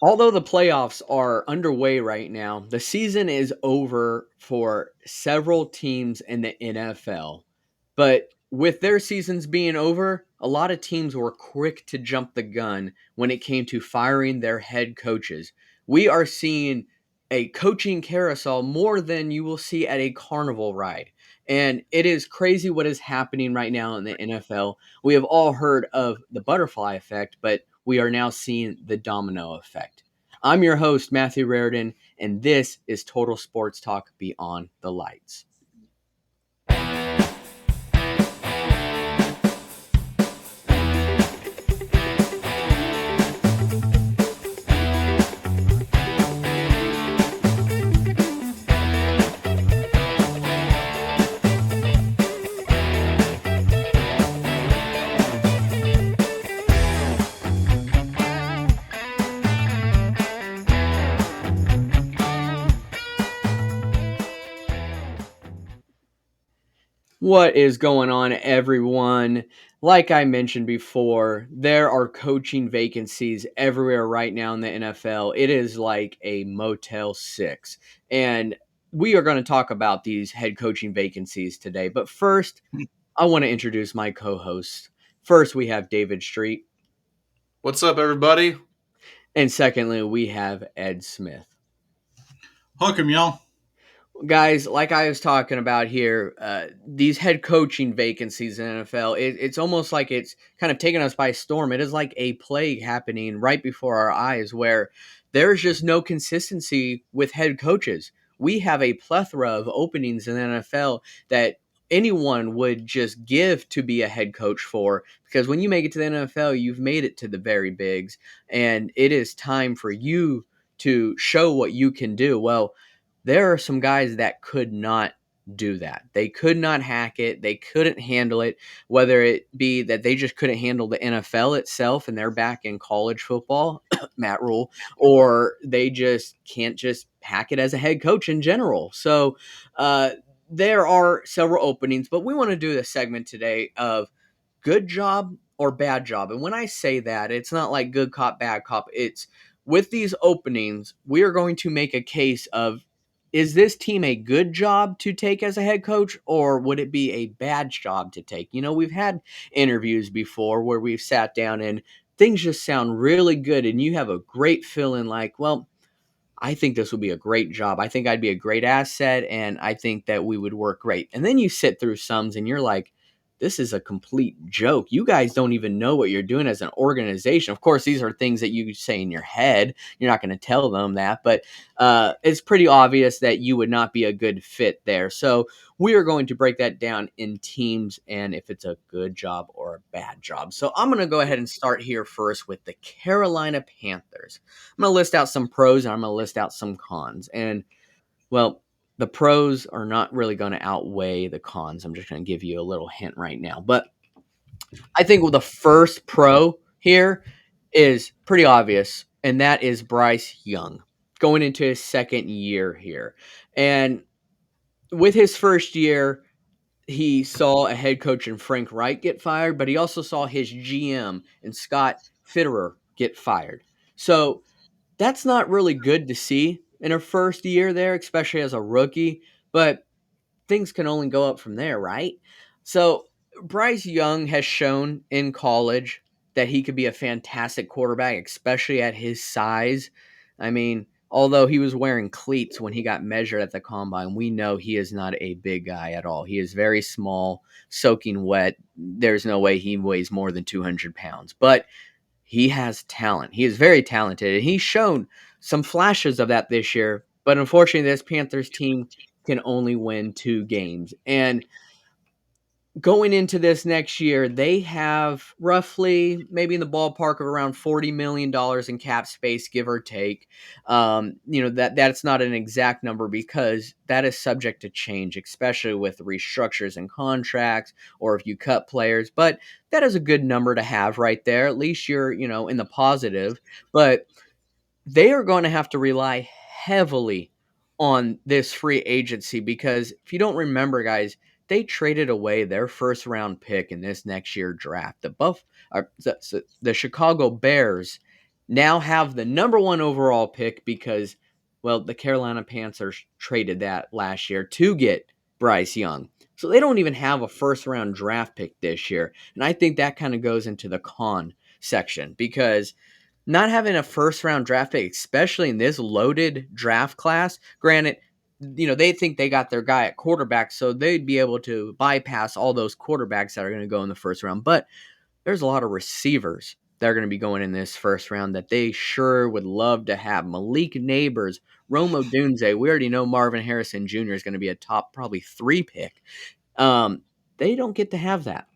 Although the playoffs are underway right now, the season is over for several teams in the NFL. But with their seasons being over, a lot of teams were quick to jump the gun when it came to firing their head coaches. We are seeing a coaching carousel more than you will see at a carnival ride. And it is crazy what is happening right now in the NFL. We have all heard of the butterfly effect, but we are now seeing the domino effect. I'm your host, Matthew Raridan, and this is Total Sports Talk Beyond the Lights. What is going on, everyone? Like I mentioned before, there are coaching vacancies everywhere right now in the NFL. It is like a Motel 6. And we are going to talk about these head coaching vacancies today. But first, I want to introduce my co hosts. First, we have David Street. What's up, everybody? And secondly, we have Ed Smith. Hook 'em, y'all. Guys, like I was talking about here, these head coaching vacancies in the NFL, it's almost like it's kind of taken us by storm. It is like a plague happening right before our eyes where there's just no consistency with head coaches. We have a plethora of openings in the NFL that anyone would just give to be a head coach for, because when you make it to the NFL, you've made it to the very bigs, and it is time for you to show what you can do. Well, there are some guys that could not do that. They could not hack it. They couldn't handle it, whether it be that they just couldn't handle the NFL itself and they're back in college football, Matt Rule, or they just can't just hack it as a head coach in general. So there are several openings, but we want to do a segment today of good job or bad job. And when I say that, it's not like good cop, bad cop. It's with these openings, we are going to make a case of, is this team a good job to take as a head coach, or would it be a bad job to take? You know, we've had interviews before where we've sat down and things just sound really good, and you have a great feeling like, well, I think this would be a great job. I think I'd be a great asset, and I think that we would work great. And then you sit through sums and you're like, this is a complete joke. You guys don't even know what you're doing as an organization. Of course, these are things that you say in your head. You're not going to tell them that, but it's pretty obvious that you would not be a good fit there. So we are going to break that down in teams and if it's a good job or a bad job. So I'm going to go ahead and start here first with the Carolina Panthers. I'm going to list out some pros and I'm going to list out some cons. And, well, the pros are not really going to outweigh the cons. I'm just going to give you a little hint right now. But I think the first pro here is pretty obvious, and that is Bryce Young going into his second year here. And with his first year, he saw a head coach in Frank Reich get fired, but he also saw his GM and Scott Fitterer get fired. So that's not really good to see in a first year there, especially as a rookie, but things can only go up from there, right? So Bryce Young has shown in college that he could be a fantastic quarterback, especially at his size. I mean, although he was wearing cleats when he got measured at the combine, we know he is not a big guy at all. He is very small, soaking wet. There's no way he weighs more than 200 pounds. But he has talent. He is very talented, and he's shown some flashes of that this year. But unfortunately, this Panthers team can only win 2 games. And going into this next year, they have roughly maybe in the ballpark of around $40 million in cap space, give or take. That's not an exact number because that is subject to change, especially with restructures and contracts or if you cut players. But that is a good number to have right there. At least you're, in the positive. But they are going to have to rely heavily on this free agency because if you don't remember, guys, they traded away their first round pick in this next year draft. The Chicago Bears now have the number one overall pick because, well, the Carolina Panthers traded that last year to get Bryce Young. So they don't even have a first round draft pick this year. And I think that kind of goes into the con section because not having a first round draft pick, especially in this loaded draft class, granted, they think they got their guy at quarterback, so they'd be able to bypass all those quarterbacks that are going to go in the first round. But there's a lot of receivers that are going to be going in this first round that they sure would love to have. Malik Neighbors, Rome Odunze. We already know Marvin Harrison Jr. is going to be a top probably 3 pick. They don't get to have that.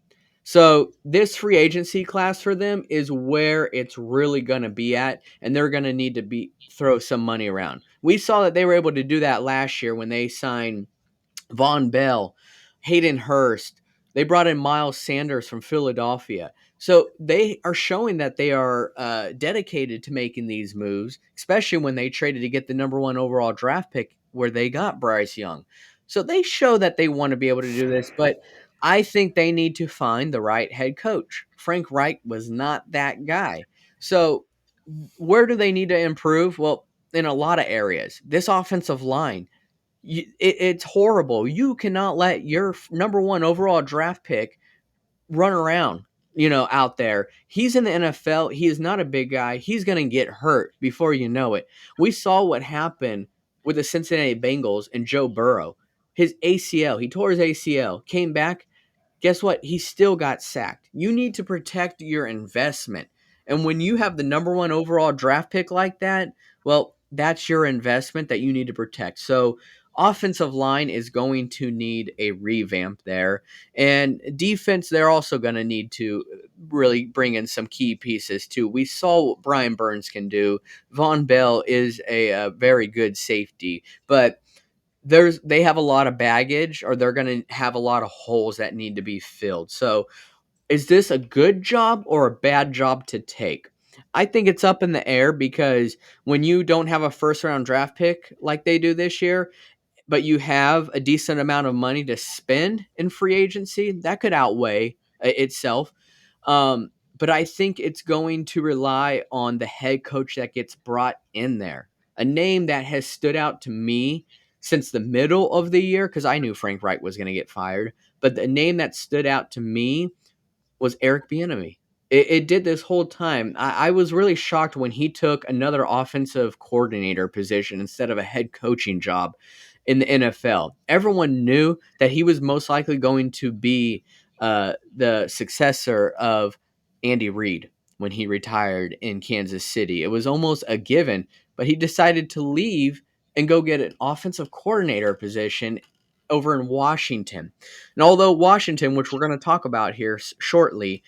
So this free agency class for them is where it's really going to be at, and they're going to need to throw some money around. We saw that they were able to do that last year when they signed Von Bell, Hayden Hurst. They brought in Miles Sanders from Philadelphia. So they are showing that they are dedicated to making these moves, especially when they traded to get the number one overall draft pick where they got Bryce Young. So they show that they want to be able to do this, but I think they need to find the right head coach. Frank Reich was not that guy. So where do they need to improve? Well, in a lot of areas. This offensive line, it's horrible. You cannot let your number one overall draft pick run around, out there. He's in the NFL. He is not a big guy. He's going to get hurt before you know it. We saw what happened with the Cincinnati Bengals and Joe Burrow. His ACL, he tore his ACL, came back. Guess what? He still got sacked. You need to protect your investment. And when you have the number one overall draft pick like that, well, that's your investment that you need to protect. So, offensive line is going to need a revamp there. And defense, they're also going to need to really bring in some key pieces too. We saw what Brian Burns can do. Von Bell is a very good safety, but they have a lot of baggage, or they're going to have a lot of holes that need to be filled. So is this a good job or a bad job to take? I think it's up in the air because when you don't have a first round draft pick like they do this year, but you have a decent amount of money to spend in free agency, that could outweigh itself. But I think it's going to rely on the head coach that gets brought in there. A name that has stood out to me since the middle of the year, because I knew Frank Reich was going to get fired, but the name that stood out to me was Eric Bieniemy. It did this whole time. I was really shocked when he took another offensive coordinator position instead of a head coaching job in the NFL. Everyone knew that he was most likely going to be the successor of Andy Reid when he retired in Kansas City. It was almost a given, but he decided to leave and go get an offensive coordinator position over in Washington. And although Washington, which we're going to talk about here shortly,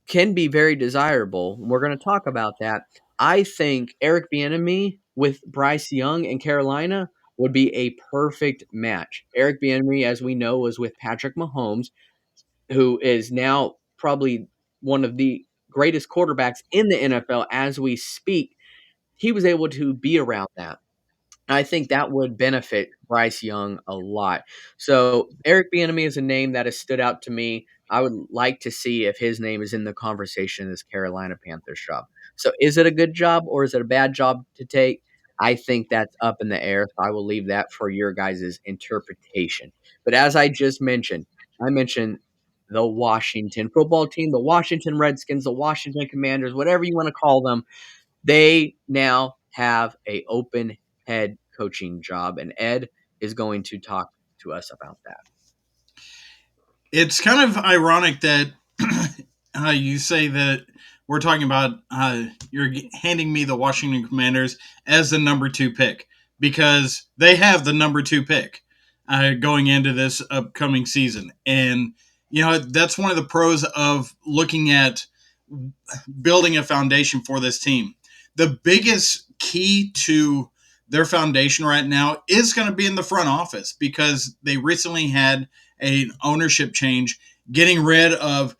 can be very desirable, we're going to talk about that. I think Eric Bieniemy with Bryce Young in Carolina would be a perfect match. Eric Bieniemy, as we know, was with Patrick Mahomes, who is now probably one of the greatest quarterbacks in the NFL as we speak. He was able to be around that. I think that would benefit Bryce Young a lot. So Eric Bieniemy is a name that has stood out to me. I would like to see if his name is in the conversation in this Carolina Panthers job. So is it a good job or is it a bad job to take? I think that's up in the air. So I will leave that for your guys' interpretation. But as I mentioned the Washington football team, the Washington Redskins, the Washington Commanders, whatever you want to call them. They now have a open head coaching job, and Ed is going to talk to us about that. It's kind of ironic that you say that we're talking about you're handing me the Washington Commanders as the number 2 pick because they have the number 2 pick going into this upcoming season. And, that's one of the pros of looking at building a foundation for this team. The biggest key to their foundation right now is going to be in the front office because they recently had an ownership change, getting rid of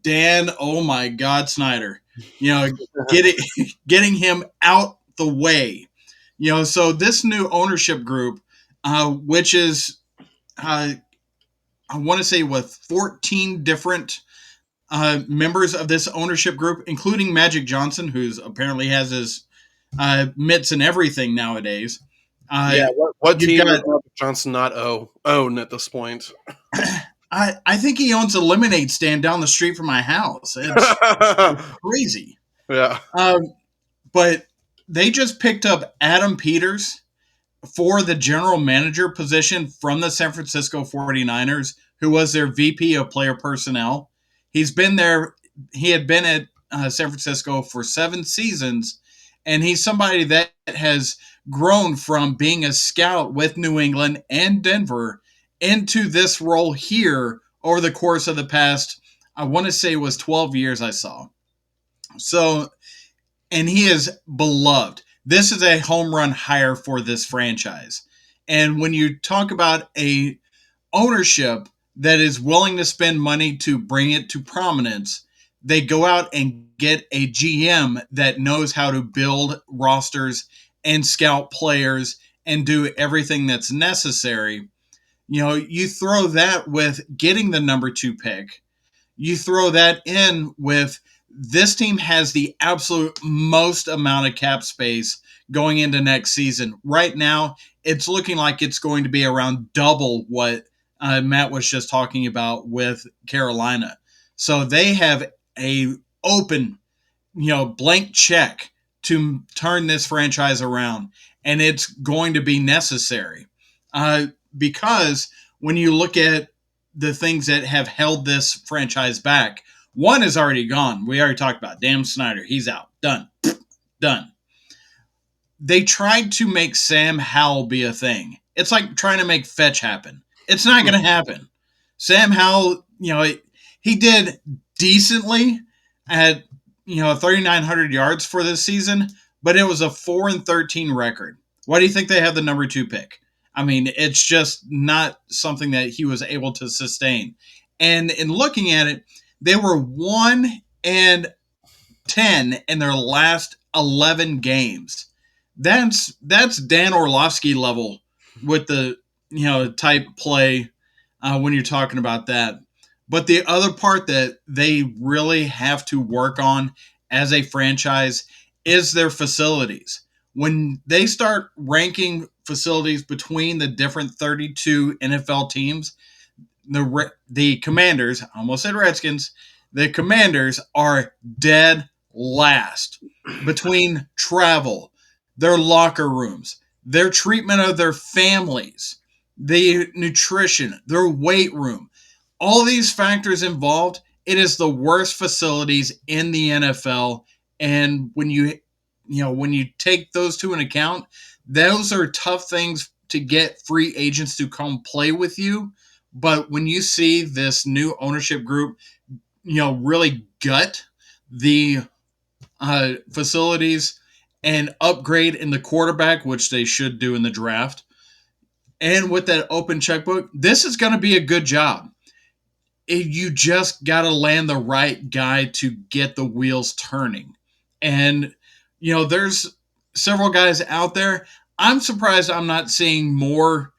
Dan, oh my God, Snyder. Getting getting him out the way. So this new ownership group, which is I want to say with 14 different members of this ownership group, including Magic Johnson, who's apparently has his mitts and everything nowadays. Yeah, what You've team does got. Magic Johnson not own at this point? I think he owns a lemonade stand down the street from my house. It's crazy. Yeah. But they just picked up Adam Peters for the general manager position from the San Francisco 49ers, who was their VP of player personnel. He's been there. He had been at San Francisco for 7 seasons, and he's somebody that has grown from being a scout with New England and Denver into this role here over the course of the past, I want to say it was 12 years I saw. So, and he is beloved. This is a home run hire for this franchise. And when you talk about a ownership that is willing to spend money to bring it to prominence, they go out and get a GM that knows how to build rosters and scout players and do everything that's necessary. You know, you throw that with getting the number 2 pick. You throw that in with this team has the absolute most amount of cap space going into next season. Right now, it's looking like it's going to be around double what Matt was just talking about with Carolina. So they have a open, blank check to turn this franchise around, and it's going to be necessary because when you look at the things that have held this franchise back, one is already gone. We already talked about Dan Snyder. He's out. Done. Done. They tried to make Sam Howell be a thing. It's like trying to make fetch happen. It's not going to happen. Sam Howell, he did decently at 3,900 yards for this season, but it was a 4-13 record. Why do you think they have the number 2 pick? I mean, it's just not something that he was able to sustain. And in looking at it, they were 1-10 in their last 11 games. That's Dan Orlovsky level with the type play when you're talking about that. But the other part that they really have to work on as a franchise is their facilities. When they start ranking facilities between the different 32 NFL teams, the Commanders, I almost said Redskins, the Commanders are dead last between travel, their locker rooms, their treatment of their families, the nutrition, their weight room, all these factors involved. It is the worst facilities in the NFL, and when you take those two in account, those are tough things to get free agents to come play with you. But when you see this new ownership group, really gut the facilities and upgrade in the quarterback, which they should do in the draft, and with that open checkbook, this is going to be a good job. You just got to land the right guy to get the wheels turning. And, there's several guys out there. I'm surprised I'm not seeing more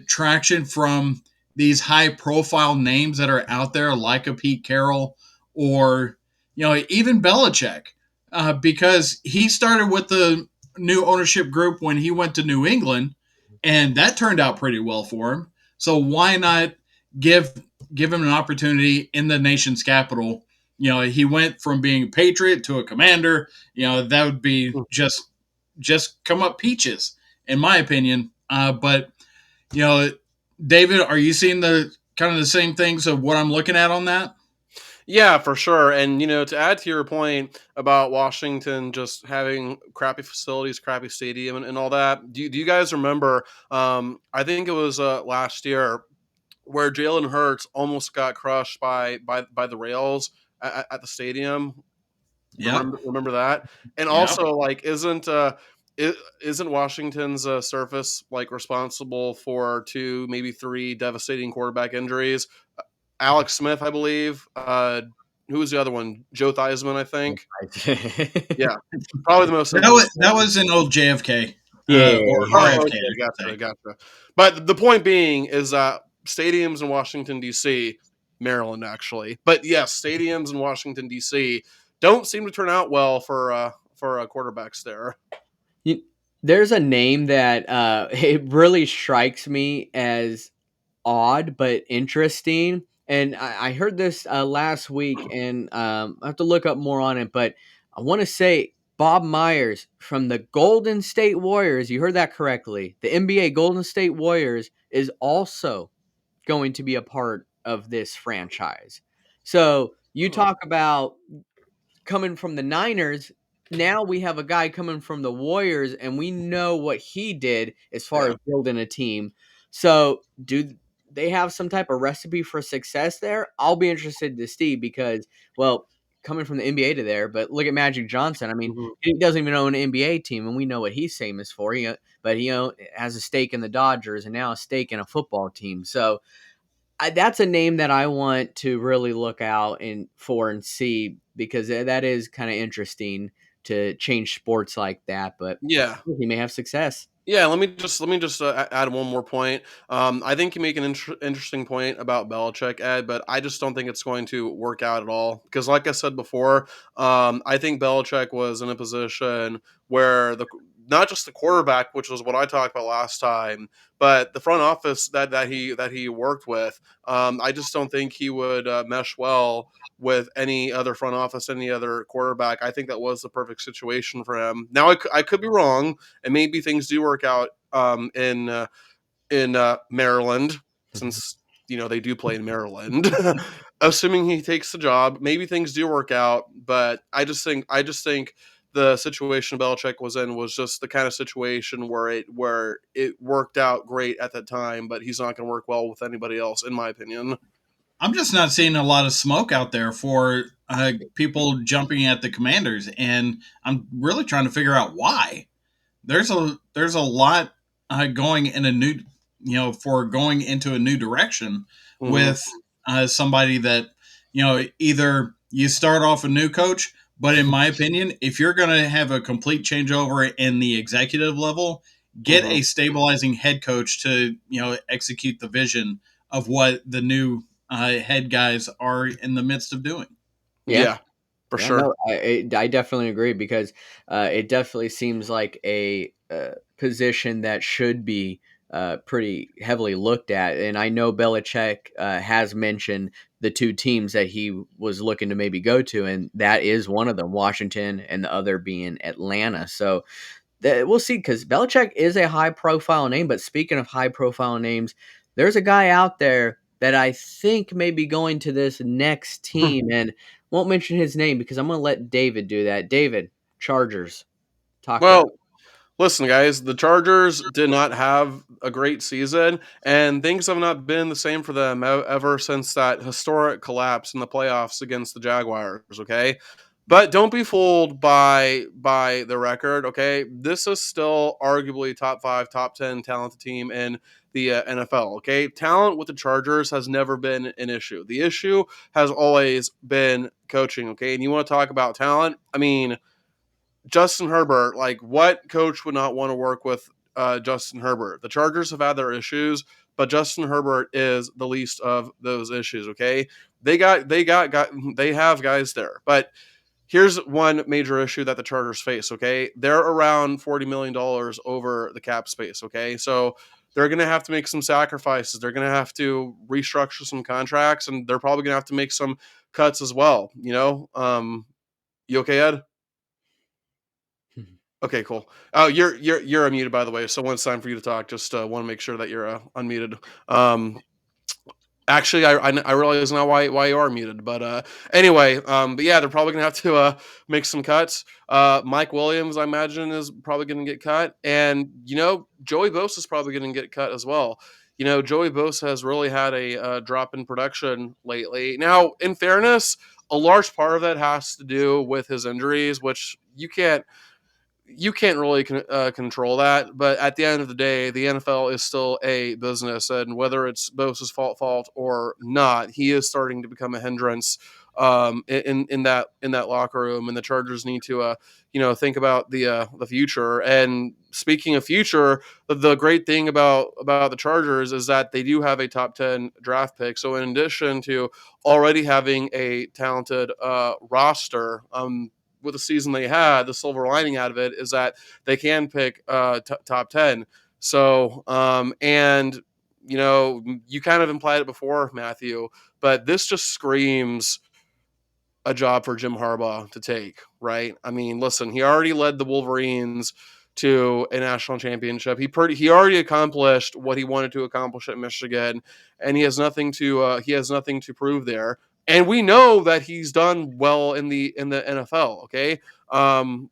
traction from these high profile names that are out there, like a Pete Carroll or, even Belichick, because he started with the new ownership group when he went to New England, and that turned out pretty well for him. So why not give him an opportunity in the nation's capital? He went from being a Patriot to a Commander. That would be just come up peaches, in my opinion. But David, are you seeing the kind of the same things of what I'm looking at on that? Yeah, for sure. And to add to your point about Washington just having crappy facilities, crappy stadium, and all that, do you guys remember? I think it was last year where Jalen Hurts almost got crushed by the rails at the stadium. Yep. Remember that? And Yep. also, like, isn't Washington's surface like responsible for 2, maybe 3 devastating quarterback injuries? Alex Smith, I believe. Who was the other one? Joe Theismann, I think. Yeah, probably the most. That was an old JFK. Yeah. Or Oh, RFK. okay, gotcha. But the point being is that stadiums in Washington D.C. Maryland, actually. But yes, stadiums in Washington D.C. don't seem to turn out well for quarterbacks there. You, there's a name that it really strikes me as odd but interesting. And I heard this last week, and I have to look up more on it. But I want to say Bob Myers from the Golden State Warriors. You heard that correctly. The NBA Golden State Warriors is also going to be a part of this franchise. So you Hmm. talk about coming from the Niners. Now we have a guy coming from the Warriors, and we know what he did as far Yeah. as building a team. So, do they have some type of recipe for success there? I'll be interested to see because, well, coming from the NBA to there, but look at Magic Johnson. I mean, Mhm. he doesn't even own an NBA team, and we know what he's famous for. But he has a stake in the Dodgers and now a stake in a football team. So, that's a name that I want to really look out for and see because that is kind of interesting to change sports like that. But Yeah. he may have success. Yeah, let me just add one more point. I think you make an interesting point about Belichick, Ed, but I just don't think it's going to work out at all because, like I said before, I think Belichick was in a position where the not just the quarterback, which was what I talked about last time, but the front office that he worked with. I just don't think he would mesh well with any other front office, any other quarterback. I think that was the perfect situation for him. Now, I could be wrong, and maybe things do work out in Maryland, since they do play in Maryland. Assuming he takes the job, maybe things do work out. But I just think the situation Belichick was in was just the kind of situation where it worked out great at that time, but he's not going to work well with anybody else, in my opinion. I'm just not seeing a lot of smoke out there for people jumping at the Commanders, and I'm really trying to figure out why. There's a lot going in a new, for going into a new direction Hmm. with somebody that either you start off a new coach, but in my opinion, if you're going to have a complete changeover in the executive level, get Hmm. a stabilizing head coach to execute the vision of what the new head guys are in the midst of doing. Yeah. Yeah, for Yeah, sure. no, I definitely agree because it definitely seems like a position that should be pretty heavily looked at. And I know Belichick has mentioned the two teams that he was looking to maybe go to, and that is one of them, Washington, and the other being Atlanta. So we'll see because Belichick is a high profile name. But speaking of high profile names, there's a guy out there that I think may be going to this next team, and won't mention his name because I'm going to let David do that. David, Chargers, talk to us. Well, listen, guys, the Chargers did not have a great season, and things have not been the same for them ever since that historic collapse in the playoffs against the Jaguars. Okay, but don't be fooled by the record. Okay, this is still arguably top five, top 10 talented team in the NFL. Okay, talent with the Chargers has never been an issue. The issue has always been coaching. Okay, and you want to talk about talent? I mean, Justin Herbert, like what coach would not want to work with Justin Herbert? The Chargers have had their issues, but Justin Herbert is the least of those issues. Okay, they have guys there, but here's one major issue that the Chargers face. Okay, they're around $40 million over the cap space. Okay, so they're going to have to make some sacrifices. They're going to have to restructure some contracts, and they're probably going to have to make some cuts as well. You okay, Ed? Okay, cool. Oh, you're unmuted, by the way. So when it's time for you to talk, just want to make sure that you're unmuted. Um, Actually, I realize now why you are muted. But anyway, but yeah, they're probably gonna have to make some cuts. Mike Williams, I imagine, is probably gonna get cut, and Joey Bosa is probably gonna get cut as well. Joey Bosa has really had a drop in production lately. Now, in fairness, a large part of that has to do with his injuries, which you can't really control that. But at the end of the day, the NFL is still a business, and whether it's Bosa's fault or not, he is starting to become a hindrance in that locker room, and the Chargers need to think about the future. And speaking of future, the great thing about the Chargers is that they do have a top 10 draft pick. So in addition to already having a talented roster, with the season they had, the silver lining out of it is that they can pick top 10. So, and you kind of implied it before, Matthew, but this just screams a job for Jim Harbaugh to take, right? I mean, listen, he already led the Wolverines to a national championship. He already accomplished what he wanted to accomplish at Michigan, and he has nothing to prove there. And we know that he's done well in the NFL. Okay,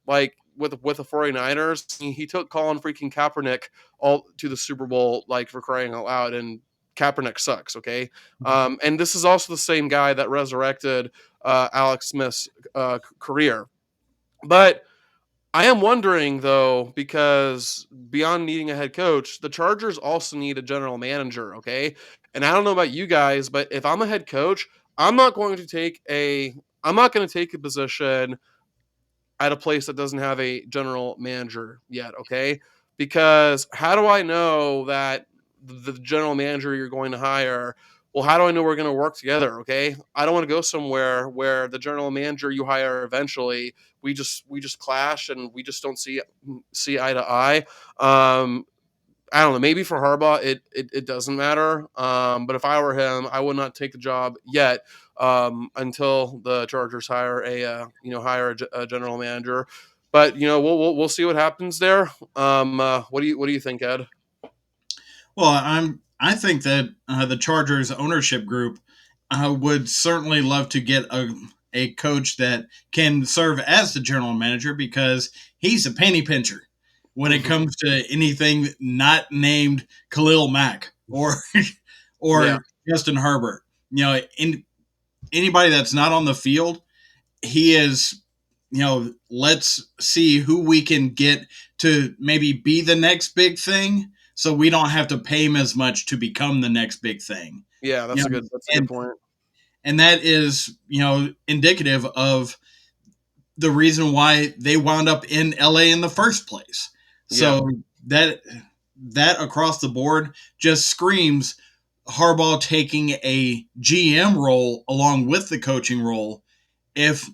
like with the 49ers, he took Colin freaking Kaepernick all to the Super Bowl, like, for crying out loud, and Kaepernick sucks. Okay, and this is also the same guy that resurrected Alex Smith's career. But I am wondering, though, because beyond needing a head coach, the Chargers also need a general manager. Okay, and I don't know about you guys, but if I'm a head coach, I'm not going to take a I'm not going to take a position at a place that doesn't have a general manager yet. Okay, because how do I know that the general manager you're going to hire, well, how do I know we're going to work together? Okay, I don't want to go somewhere where the general manager you hire eventually we just clash and we just don't see eye to eye. I don't know. Maybe for Harbaugh, it doesn't matter. But if I were him, I would not take the job yet, until the Chargers hire a general manager. But we'll see what happens there. What do you think, Ed? Well, I think that the Chargers ownership group would certainly love to get a coach that can serve as the general manager because he's a penny pincher when it comes to anything not named Khalil Mack or Yeah, or Justin Herbert. Anybody that's not on the field, he is. Let's see who we can get to maybe be the next big thing, so we don't have to pay him as much to become the next big thing. yeah, You that's a know, good and point. and that is indicative of the reason why they wound up in LA in the first place. Yeah. So that across the board just screams Harbaugh taking a GM role along with the coaching role if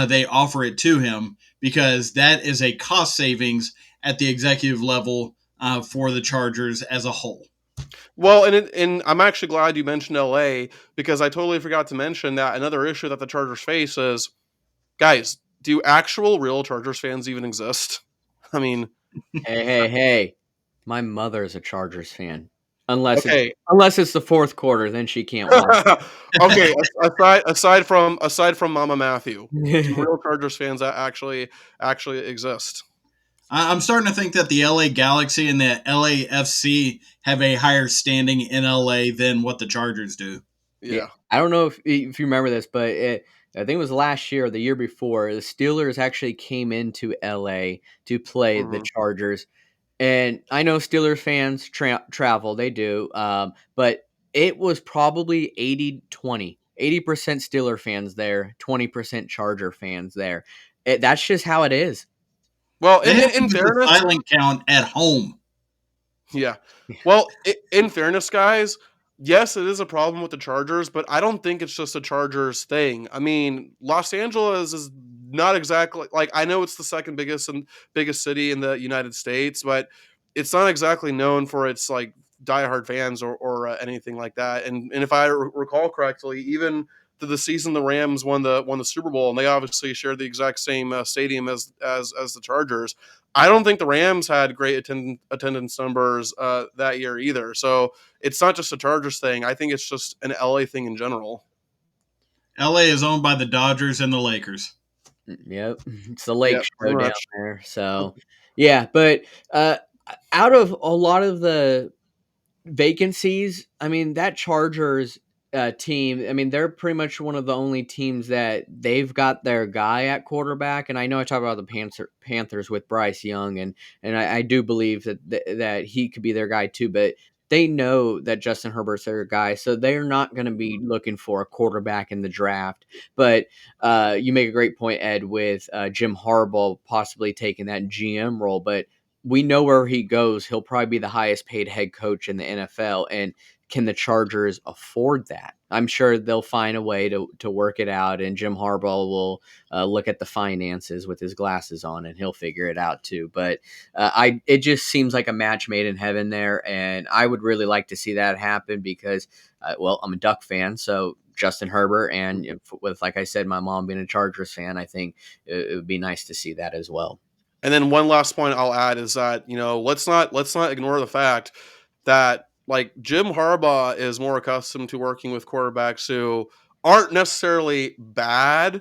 they offer it to him, because that is a cost savings at the executive level for the Chargers as a whole. Well, and I'm actually glad you mentioned LA, because I totally forgot to mention that another issue that the Chargers face is, guys, do actual real Chargers fans even exist? I mean, Hey, hey, hey. My mother is a Chargers fan. Unless it's okay. unless it's the fourth quarter, then she can't watch. Okay, aside from Mama Matthew, do real Chargers fans actually exist? I'm starting to think that the LA Galaxy and the LAFC have a higher standing in LA than what the Chargers do. Yeah, Yeah. I don't know if you remember this, but I think it was last year or the year before, the Steelers actually came into LA to play the Mhm. Chargers. And I know Steelers fans travel, they do, but it was probably 80-20. 80% Steeler fans there, 20% Charger fans there. That's just how it is. Well, They in, have in, to in use the fairness, silent count at home. yeah. Well, in fairness, guys, yes, it is a problem with the Chargers, but I don't think it's just a Chargers thing. I mean, Los Angeles is not exactly, like, I know it's the second biggest city in the United States, but it's not exactly known for its, like, diehard fans or anything like that. And if I recall correctly, even the season the Rams won the Super Bowl, and they obviously shared the exact same stadium as the Chargers. I don't think the Rams had great attendance numbers that year either. So it's not just a Chargers thing. I think it's just an LA thing in general. LA is owned by the Dodgers and the Lakers. Yep, it's the lake Yeah, show pretty down much. there. So, yeah, but uh, out of a lot of the vacancies, I mean, that Chargers team, I mean, they're pretty much one of the only teams that they've got their guy at quarterback. And I know I talk about the Panthers with Bryce Young, and I do believe that he could be their guy too. But they know that Justin Herbert's their guy, so they're not going to be looking for a quarterback in the draft. But you make a great point, Ed, with Jim Harbaugh possibly taking that GM role. But we know where he goes, he'll probably be the highest paid head coach in the NFL. And can the Chargers afford that? I'm sure they'll find a way to work it out, and Jim Harbaugh will look at the finances with his glasses on, and he'll figure it out too. But it just seems like a match made in heaven there, and I would really like to see that happen because, well, I'm a Duck fan, so Justin Herbert, and with, like I said, my mom being a Chargers fan, I think it would be nice to see that as well. And then one last point I'll add is that, let's not ignore the fact that, like, Jim Harbaugh is more accustomed to working with quarterbacks who aren't necessarily bad,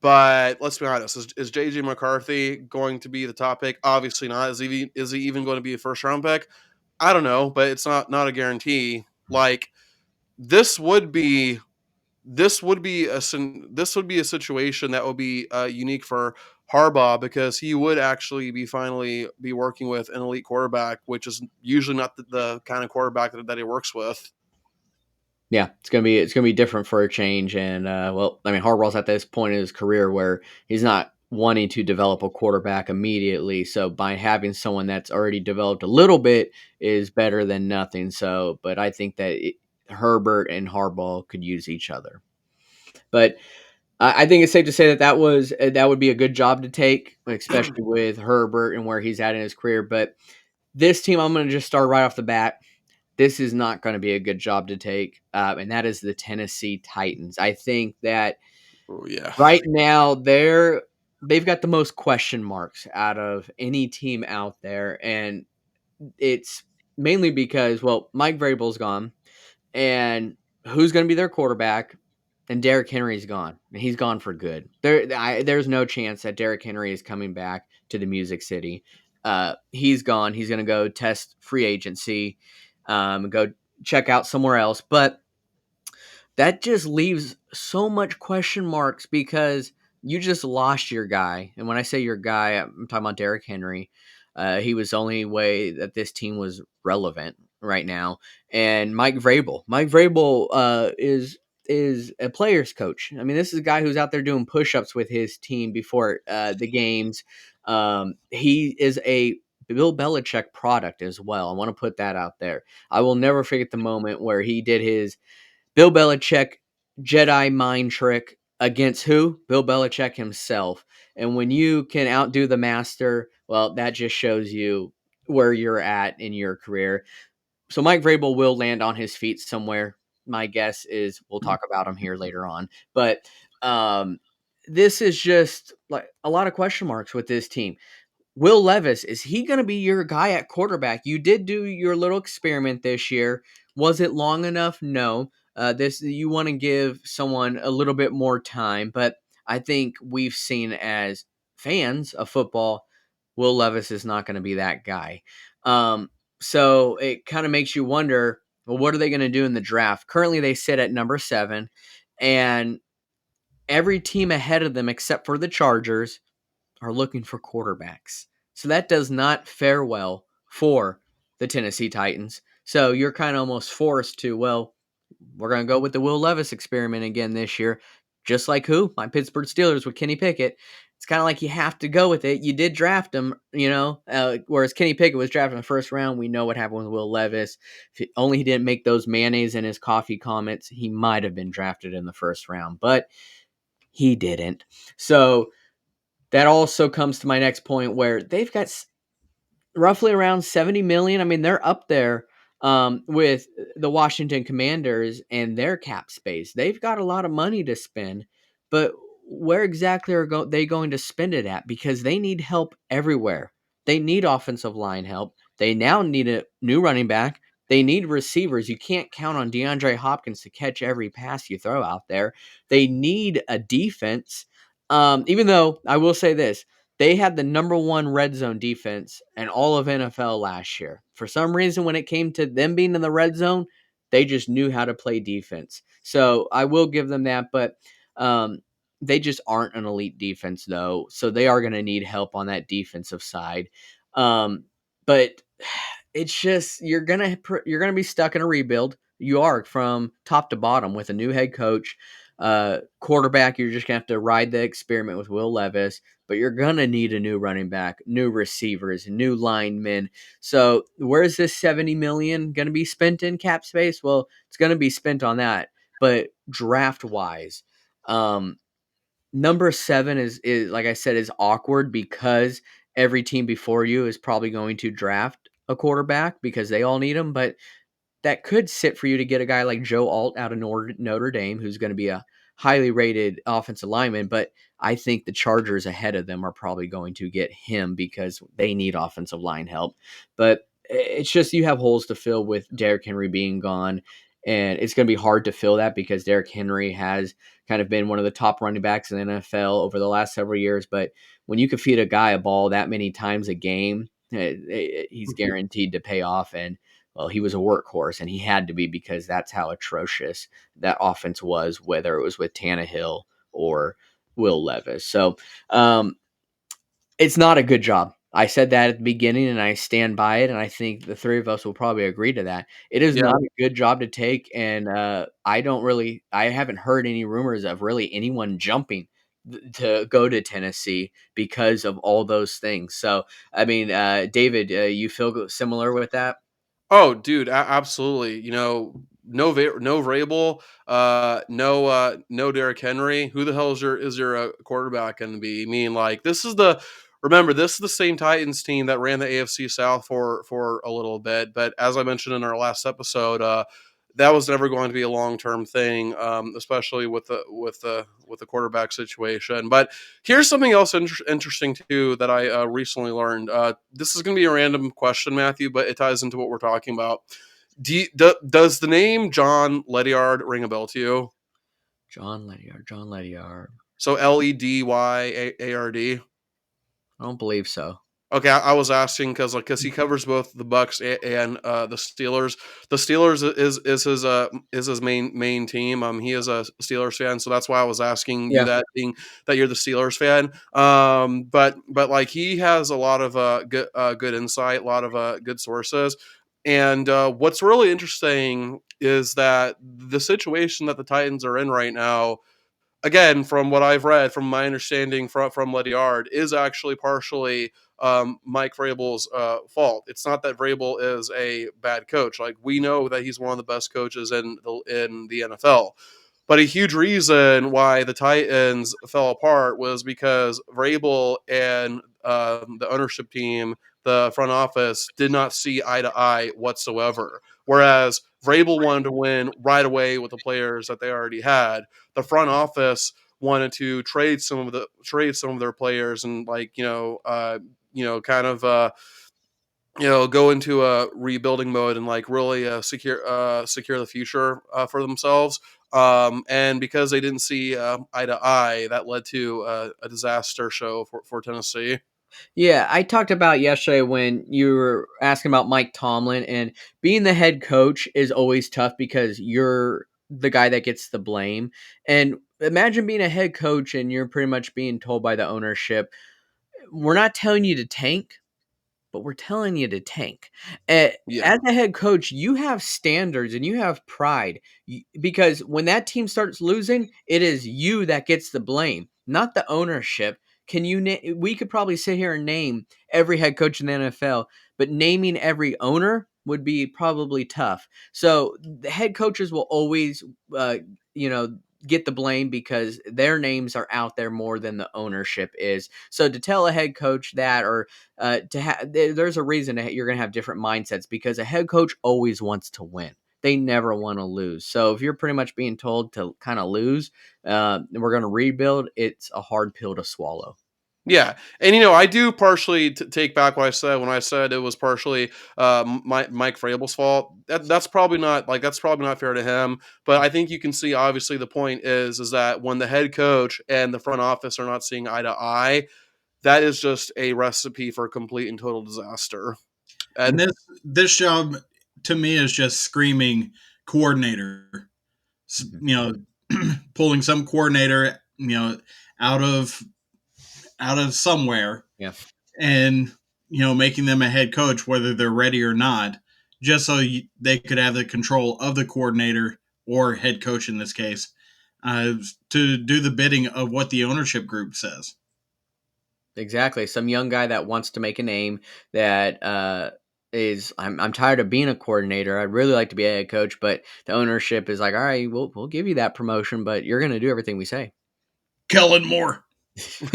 but let's be honest, is JJ McCarthy going to be the top pick? Obviously not. Is he even going to be a first round pick? I don't know, but it's not a guarantee. Like, this would be this would be a situation that would be unique for Harbaugh, because he would actually be finally be working with an elite quarterback, which is usually not the kind of quarterback that he works with. Yeah, it's gonna be different for a change, and well, I mean, Harbaugh's at this point in his career where he's not wanting to develop a quarterback immediately. So by having someone that's already developed a little bit is better than nothing. So, but I think that Herbert and Harbaugh could use each other. But I think it's safe to say that that would be a good job to take, especially with Herbert and where he's at in his career. But this team, I'm going to just start right off the bat. This is not going to be a good job to take, and that is the Tennessee Titans. I think that Oh yeah. right now they've got the most question marks out of any team out there, and it's mainly because, well, Mike Vrabel's gone, and who's going to be their quarterback? And Derrick Henry's gone, and he's gone for good. There's no chance that Derrick Henry is coming back to the Music City. He's gone. He's going to go test free agency, go check out somewhere else. But that just leaves so much question marks because you just lost your guy. And when I say your guy, I'm talking about Derrick Henry. He was the only way that this team was relevant right now. And Mike Vrabel is a player's coach. I mean, this is a guy who's out there doing push-ups with his team before the games. He is a Bill Belichick product as well. I want to put that out there. I will never forget the moment where he did his Bill Belichick Jedi mind trick against who? Bill Belichick himself. And when you can outdo the master, well, that just shows you where you're at in your career. So Mike Vrabel will land on his feet somewhere. My guess is we'll talk about him here later on. But um, this is just like a lot of question marks with this team. Will Levis, is he going to be your guy at quarterback? You did do your little experiment this year. Was it long enough? No. This you want to give someone a little bit more time, but I think we've seen as fans of football, Will Levis is not going to be that guy. So it kind of makes you wonder, well, what are they going to do in the draft? Currently, they sit at number 7, and every team ahead of them, except for the Chargers, are looking for quarterbacks. So that does not fare well for the Tennessee Titans. So you're kind of almost forced to, well, we're going to go with the Will Levis experiment again this year. Just like who? My Pittsburgh Steelers with Kenny Pickett. It's kind of like you have to go with it. You did draft him, whereas Kenny Pickett was drafted in the first round. We know what happened with Will Levis. If only he didn't make those mayonnaise in his coffee comments, he might have been drafted in the first round, but he didn't. So that also comes to my next point where they've got roughly around 70 million. I mean, they're up there with the Washington Commanders and their cap space. They've got a lot of money to spend, but where exactly are they going to spend it at? Because they need help everywhere. They need offensive line help. They now need a new running back. They need receivers. You can't count on DeAndre Hopkins to catch every pass you throw out there. They need a defense. Even though I will say this, they had the number 1 red zone defense in all of NFL last year. For some reason, when it came to them being in the red zone, they just knew how to play defense. So I will give them that, but they just aren't an elite defense, though. So they are going to need help on that defensive side. But it's just you're gonna be stuck in a rebuild. You are from top to bottom with a new head coach, quarterback. You're just gonna have to ride the experiment with Will Levis, but you're gonna need a new running back, new receivers, new linemen. So where's this 70 million gonna be spent in cap space? Well, it's gonna be spent on that, but draft wise, um, number 7 is like I said, is awkward because every team before you is probably going to draft a quarterback because they all need him, but that could sit for you to get a guy like Joe Alt out of Notre Dame, who's going to be a highly rated offensive lineman. But I think the Chargers ahead of them are probably going to get him because they need offensive line help. But it's just you have holes to fill with Derrick Henry being gone. And it's going to be hard to fill that because Derrick Henry has kind of been one of the top running backs in the NFL over the last several years. But when you can feed a guy a ball that many times a game, he's guaranteed to pay off. And well, he was a workhorse, and he had to be because that's how atrocious that offense was, whether it was with Tannehill or Will Levis. So it's not a good job. I said that at the beginning, and I stand by it, and I think the three of us will probably agree to that. It is Yeah. not a good job to take, and I haven't heard any rumors of really anyone jumping to go to Tennessee because of all those things. So, I mean, David, you feel similar with that? Oh, dude, absolutely. No Vrabel, no Derrick Henry. Who the hell is your quarterback going to be? I mean, like this is the same Titans team that ran the AFC South for a little bit, but as I mentioned in our last episode, that was never going to be a long term thing, especially with the quarterback situation. But here's something else interesting too that I recently learned. This is going to be a random question, Matthew, but it ties into what we're talking about. Does the name John Ledyard ring a bell to you? John Ledyard. So Ledyard. I don't believe so. Okay, I was asking because he covers both the Bucks and the Steelers. The Steelers is his main team. He is a Steelers fan, so that's why I was asking you Yeah. that, being that you're the Steelers fan. But like he has a lot of good insight, a lot of good sources. And what's really interesting is that the situation that the Titans are in right now, again, from what I've read, from my understanding from Ledyard, is actually partially Mike Vrabel's fault. It's not that Vrabel is a bad coach. Like, we know that he's one of the best coaches in the NFL. But a huge reason why the Titans fell apart was because Vrabel and the ownership team, the front office, did not see eye to eye whatsoever. Whereas Vrabel wanted to win right away with the players that they already had. The front office wanted to trade some of their players and, like, kind of go into a rebuilding mode and, like, really secure the future for themselves. And because they didn't see eye to eye, that led to a disaster show for Tennessee. Yeah, I talked about yesterday when you were asking about Mike Tomlin, and being the head coach is always tough because you're the guy that gets the blame. And imagine being a head coach and you're pretty much being told by the ownership, we're not telling you to tank, but we're telling you to tank. Yeah. As a head coach, you have standards and you have pride because when that team starts losing, it is you that gets the blame, not the ownership. We could probably sit here and name every head coach in the NFL, but naming every owner would be probably tough. So the head coaches will always, uh, you know, get the blame because their names are out there more than the ownership is. So to tell a head coach that, or there's a reason you're going to have different mindsets because a head coach always wants to win. They never want to lose. So if you're pretty much being told to kind of lose, we're going to rebuild, it's a hard pill to swallow. Yeah, and I do partially take back what I said when I said it was partially Mike Vrabel's fault. That's probably not fair to him. But I think you can see, obviously, the point is that when the head coach and the front office are not seeing eye to eye, that is just a recipe for complete and total disaster. And And this job to me is just screaming coordinator. Mhm. You know, pulling some coordinator, out of somewhere Yeah. and making them a head coach, whether they're ready or not, just so they could have the control of the coordinator or head coach in this case, to do the bidding of what the ownership group says. Exactly. Some young guy that wants to make a name that is I'm tired of being a coordinator. I'd really like to be a head coach, but the ownership is like, all right, we'll give you that promotion, but you're going to do everything we say. Kellen Moore.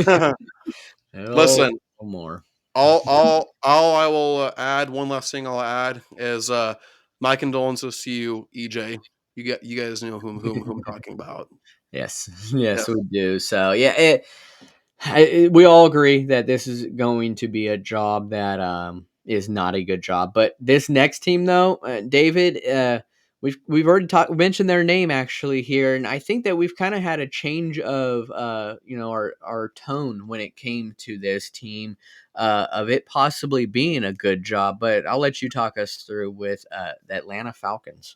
Oh, Listen, no more. all I will add, one last thing I'll add is my condolences to you, EJ. You guys know whom I'm talking about. Yes, Yeah. yes, we do. So yeah, we all agree that this is going to be a job that is not a good job. But this next team, though, David, we've already mentioned their name actually here, and I think that we've kind of had a change of our tone when it came to this team, of it possibly being a good job. But I'll let you talk us through with the Atlanta Falcons.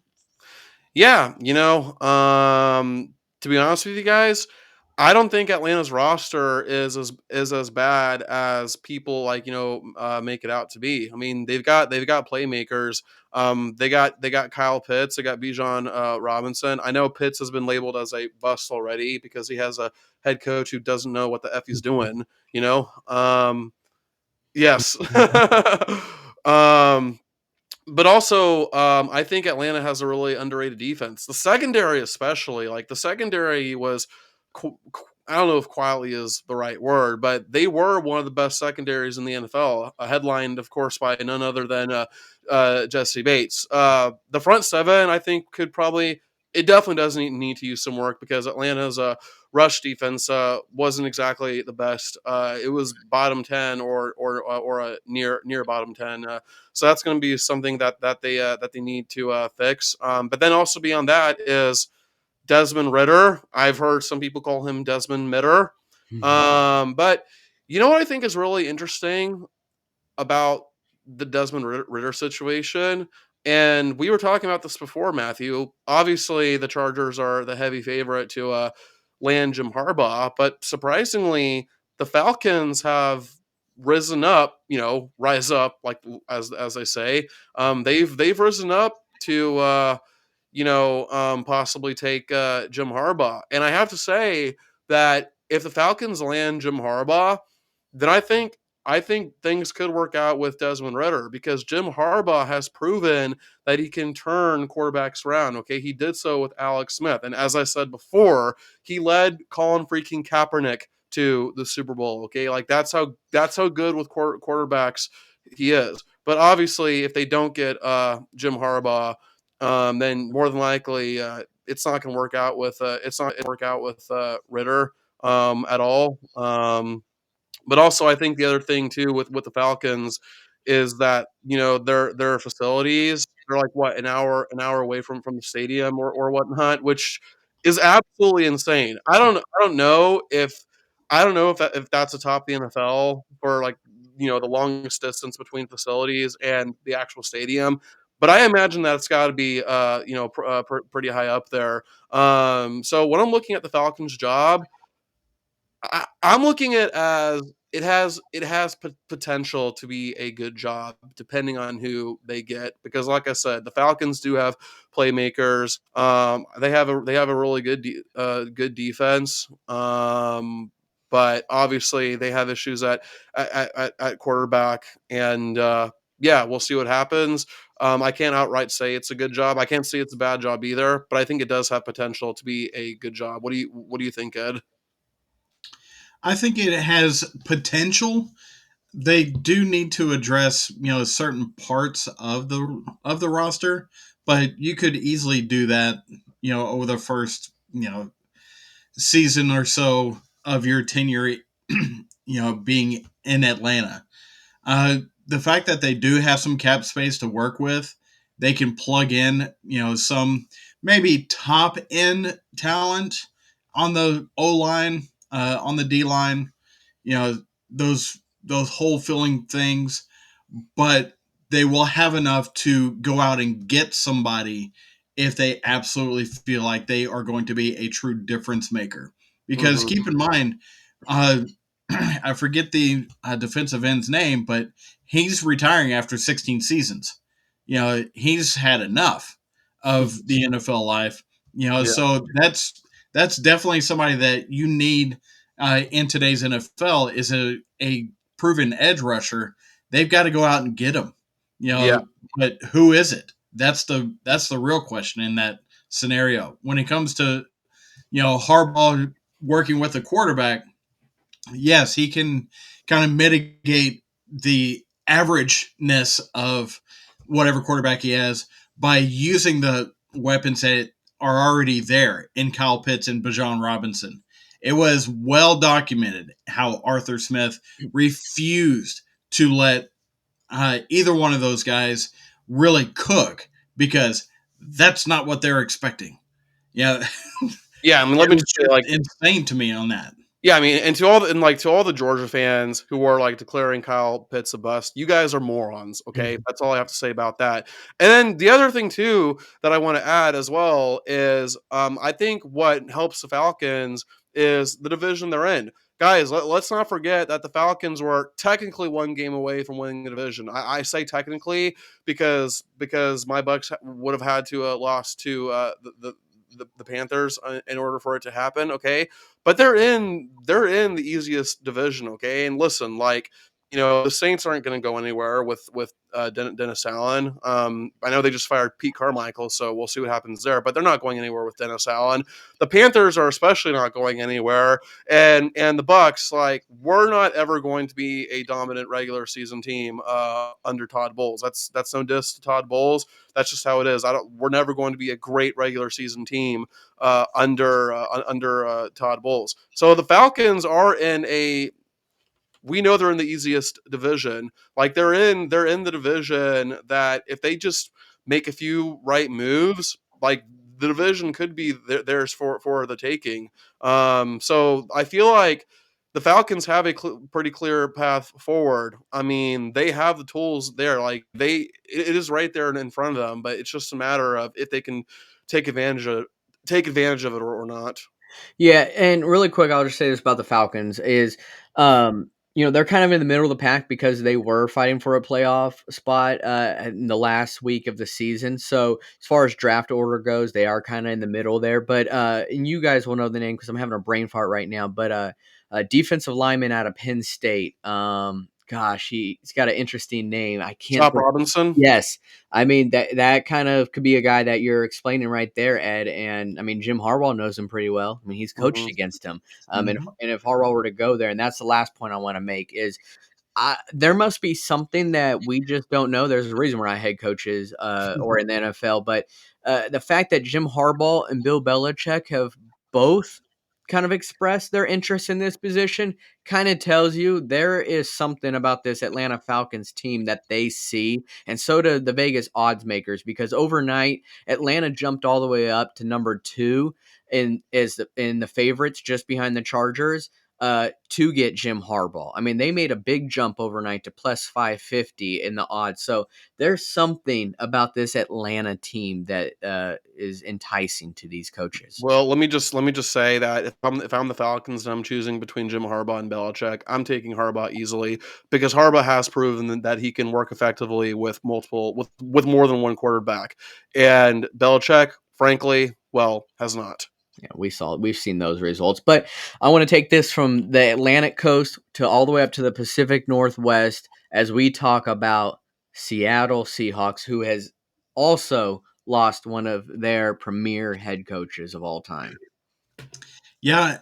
Yeah, to be honest with you guys, I don't think Atlanta's roster is as bad as people like make it out to be. I mean, they've got playmakers. They got Kyle Pitts. They got Bijan Robinson. I know Pitts has been labeled as a bust already because he has a head coach who doesn't know what the f he's doing. Yes. um, but also, I think Atlanta has a really underrated defense. The secondary, especially, like the secondary was, I don't know if quietly is the right word, but they were one of the best secondaries in the NFL, headlined, of course, by none other than Jesse Bates. The front seven, I think, it definitely does need to use some work because Atlanta's rush defense wasn't exactly the best. It was bottom 10 or near bottom 10. So that's going to be something that they need to fix. But then also beyond that is Desmond Ritter. I've heard some people call him Desmond Mitter. But you know what I think is really interesting about the Desmond Ritter situation? And we were talking about this before, Matthew. Obviously, the Chargers are the heavy favorite to land Jim Harbaugh, but surprisingly, the Falcons have risen up. Rise up, like as they say. They've risen up to possibly take Jim Harbaugh. And I have to say that if the Falcons land Jim Harbaugh, then I think things could work out with Desmond Ritter because Jim Harbaugh has proven that he can turn quarterbacks around. Okay, he did so with Alex Smith, and as I said before, he led Colin freaking Kaepernick to the Super Bowl. Okay, like that's how good with quarterbacks he is. But obviously, if they don't get Jim Harbaugh, then more than likely it's not going to work out with Ritter at all. But also, I think the other thing too with the Falcons is that their facilities, they're like what, an hour away from the stadium or whatnot, which is absolutely insane. I don't know if that's atop the NFL for like the longest distance between facilities and the actual stadium. But I imagine that it's got to be pretty high up there. So when I'm looking at the Falcons job, I'm looking at it as it has potential to be a good job depending on who they get because like I said, the Falcons do have playmakers. They have a really good defense. But obviously they have issues at quarterback and yeah, we'll see what happens. I can't outright say it's a good job. I can't say it's a bad job either, but I think it does have potential to be a good job. What do you think, Ed? I think it has potential. They do need to address certain parts of the roster, but you could easily do that over the first season or so of your tenure being in Atlanta. The fact that they do have some cap space to work with, they can plug in some maybe top end talent on the O line, on the D line, you know those hole filling things, but they will have enough to go out and get somebody if they absolutely feel like they are going to be a true difference maker. Because Mhm. keep in mind, uh, I forget the defensive end's name, but he's retiring after 16 seasons. He's had enough of the NFL life. Yeah. So that's definitely somebody that you need in today's NFL is a proven edge rusher. They've got to go out and get him. Yeah. But who is it? That's the real question in that scenario. When it comes to Harbaugh working with the quarterback, yes, he can kind of mitigate the averageness of whatever quarterback he has by using the weapons that are already there in Kyle Pitts and Bijan Robinson. It was well documented how Arthur Smith refused to let either one of those guys really cook because that's not what they're expecting. Yeah, Yeah, I mean, let it me was just say, just like, insane to me on that. yeah, I mean, and to all the Georgia fans who are like declaring Kyle Pitts a bust, you guys are morons. Okay, that's all I have to say about that. And then the other thing too that I want to add as well is, I think what helps the Falcons is the division they're in. Guys, let's not forget that the Falcons were technically one game away from winning the division. I say technically because my Bucks would have had to lost to the Panthers in order for it to happen. Okay, but they're in the easiest division. Okay, and listen, like, the Saints aren't going to go anywhere with Dennis Allen. I know they just fired Pete Carmichael, so we'll see what happens there. But they're not going anywhere with Dennis Allen. The Panthers are especially not going anywhere, and the Bucks, like, we're not ever going to be a dominant regular season team under Todd Bowles. That's no diss to Todd Bowles. That's just how it is. We're never going to be a great regular season team under Todd Bowles. So the Falcons are in a. We know they're in the easiest division. Like, they're in the division that if they just make a few right moves, like, the division could be theirs for the taking. So I feel like the Falcons have a pretty clear path forward. I mean, they have the tools there. Like, it is right there in front of them, but it's just a matter of if they can take advantage of it or not. Yeah, and really quick, I'll just say this about the Falcons is, they're kind of in the middle of the pack because they were fighting for a playoff spot in the last week of the season. So as far as draft order goes, they are kind of in the middle there. But and you guys will know the name because I'm having a brain fart right now. But a defensive lineman out of Penn State. Gosh, he's got an interesting name. I can't Chop think. Robinson. Yes, I mean that kind of could be a guy that you're explaining right there, Ed. And I mean Jim Harbaugh knows him pretty well. I mean he's coached Mhm. against him. And Mhm. if Harbaugh were to go there, and that's the last point I want to make is, there must be something that we just don't know. There's a reason we're not head coaches or in the NFL, but the fact that Jim Harbaugh and Bill Belichick have both kind of expressed their interest in this position kind of tells you there is something about this Atlanta Falcons team that they see, and so do the Vegas odds makers, because overnight Atlanta jumped all the way up to number 2 in the favorites, just behind the Chargers, to get Jim Harbaugh. I mean, they made a big jump overnight to plus 550 in the odds. So there's something about this Atlanta team that is enticing to these coaches. Well, let me just say that if I'm the Falcons and I'm choosing between Jim Harbaugh and Belichick, I'm taking Harbaugh easily because Harbaugh has proven that he can work effectively with more than one quarterback, and Belichick, frankly, well, has not. Yeah, we've seen those results. But I want to take this from the Atlantic coast to all the way up to the Pacific Northwest as we talk about Seattle Seahawks, who has also lost one of their premier head coaches of all time. Yeah,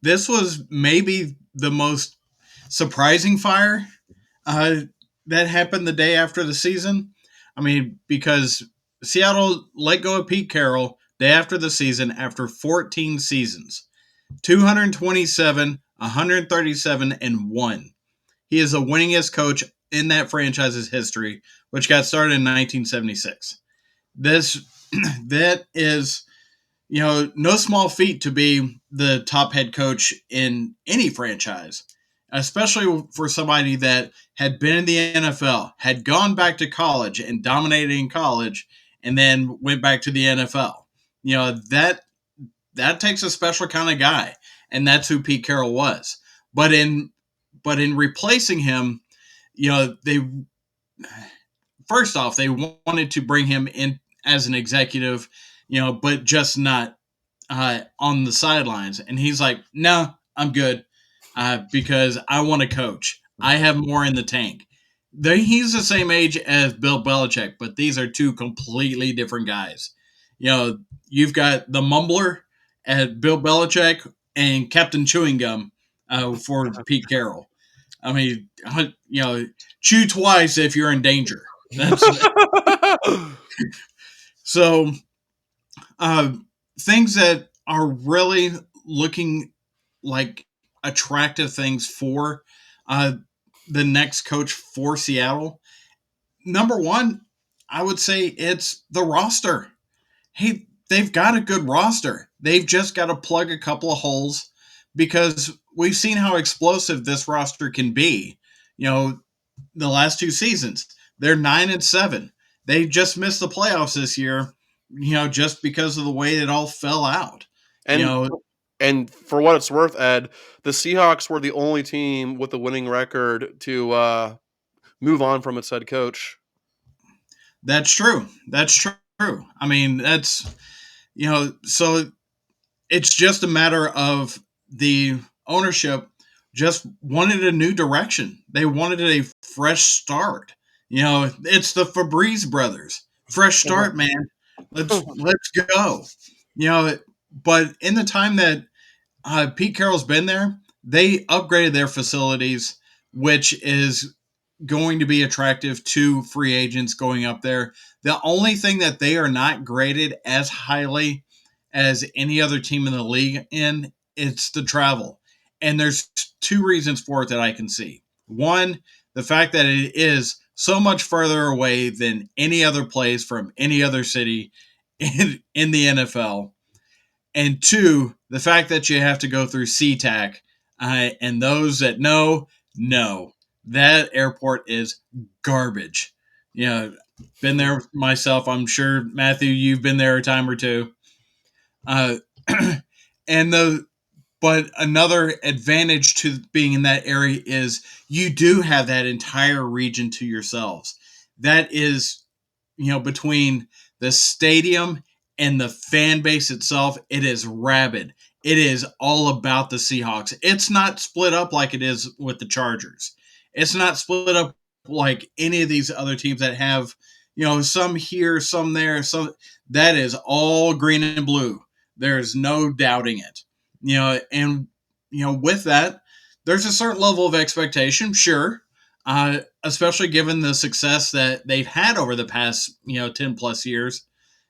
this was maybe the most surprising fire uh, that happened the day after the season. I mean, because Seattle let go of Pete Carroll day after the season after 14 seasons, 227, 137, and 1. He is the winningest coach in that franchise's history, which got started in 1976. This that is no small feat to be the top head coach in any franchise, especially for somebody that had been in the NFL, had gone back to college and dominated in college, and then went back to the NFL. That takes a special kind of guy, and that's who Pete Carroll was. But in but in replacing him, they first off they wanted to bring him in as an executive, but just not on the sidelines. And he's like, "No, I'm good because I want to coach. I have more in the tank." He's the same age as Bill Belichick, but these are two completely different guys. You've got the mumbler at Bill Belichick and Captain Chewing Gum for Pete Carroll. I mean, chew twice if you're in danger. That's so. Uh, Things that are really looking like attractive things for uh, the next coach for Seattle. Number one, I would say it's the roster. Hey, they've got a good roster. They've just got to plug a couple of holes because we've seen how explosive this roster can be. The last two seasons, they're 9-7. They just missed the playoffs this year, just because of the way it all fell out. You And know, and for what it's worth, Ed, the Seahawks were the only team with a winning record to move on from its head coach. that's true. That's true. I mean, so it's just a matter of the ownership just wanted a new direction. They wanted a fresh start. It's the Febreze brothers. Fresh start, man. Let's go. But in the time that Pete Carroll's been there, they upgraded their facilities, which is going to be attractive to free agents going up there. The only thing that they are not graded as highly as any other team in the league in, it's the travel. And there's two reasons for it that I can see. One, the fact that it is so much further away than any other place from any other city in the NFL. And two, the fact that you have to go through SeaTac, and those that know, that airport is garbage. Been there myself. I'm sure, Matthew, you've been there a time or two. Uh, but another advantage to being in that area is you do have that entire region to yourselves. That is, between the stadium and the fan base itself, it is rabid. It is all about the Seahawks. It's not split up like it is with the Chargers. It's not split up like any of these other teams that have, some here, some there, some that is all green and blue. There's no doubting it. And with that, there's a certain level of expectation, sure, especially given the success that they've had over the past 10 plus years,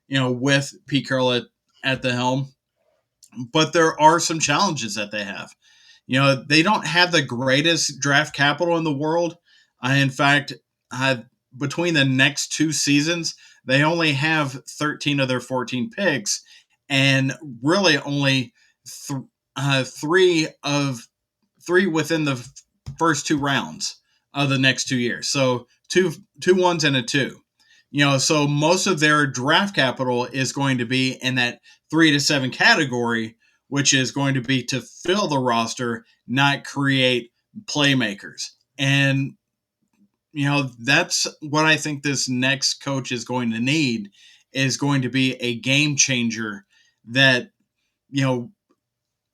with Pete Carroll at the helm. But there are some challenges that they have. They don't have the greatest draft capital in the world. In fact, between the next two seasons, they only have 13 of their 14 picks, and really only three within the first two rounds of the next 2 years. So two ones and a two. So most of their draft capital is going to be in that 3 to 7 category, which is going to be to fill the roster, not create playmakers. And that's what I think this next coach is going to need, is going to be a game changer that,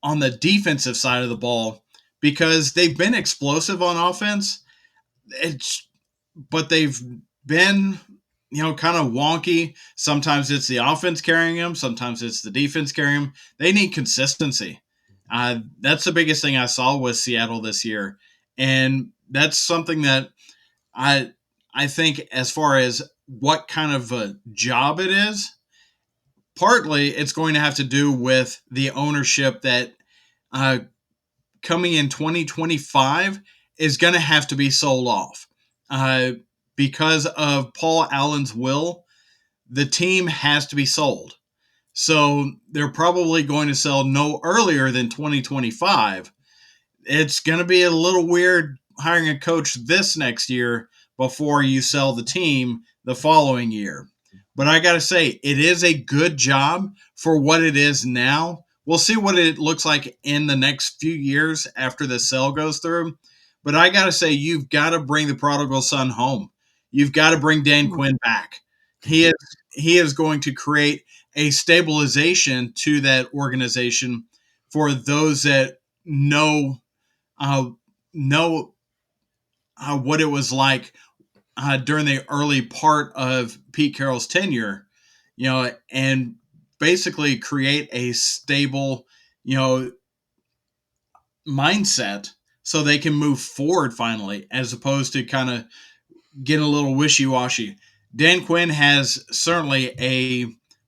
on the defensive side of the ball, because they've been explosive on offense. But they've been, kind of wonky. Sometimes it's the offense carrying them. Sometimes it's the defense carrying them. They need consistency. That's the biggest thing I saw with Seattle this year. And that's something that I think, as far as what kind of a job it is, partly it's going to have to do with the ownership that coming in 2025 is going to have to be sold off. Because of Paul Allen's will, the team has to be sold. So they're probably going to sell no earlier than 2025. It's going to be a little weird hiring a coach this next year before you sell the team the following year. But I got to say, it is a good job for what it is now. We'll see what it looks like in the next few years after the sale goes through. But I got to say, you've got to bring the prodigal son home. You've got to bring Dan Quinn back. He is going to create a stabilization to that organization for those that uh, know what it was like during the early part of Pete Carroll's tenure, and basically create a stable, you know, mindset so they can move forward finally, as opposed to kind of getting a little wishy-washy. Dan Quinn has certainly a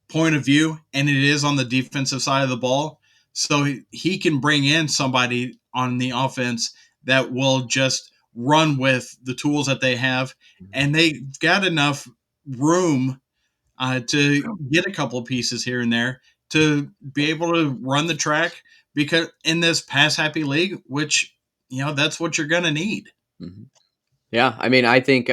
point of view, and it is on the defensive side of the ball. So he can bring in somebody on the offense that will just run with the tools that they have, and they've got enough room to get a couple of pieces here and there to be able to run the track, because in this pass happy league, which that's what you're going to need. Mm-hmm. Yeah, I mean, I think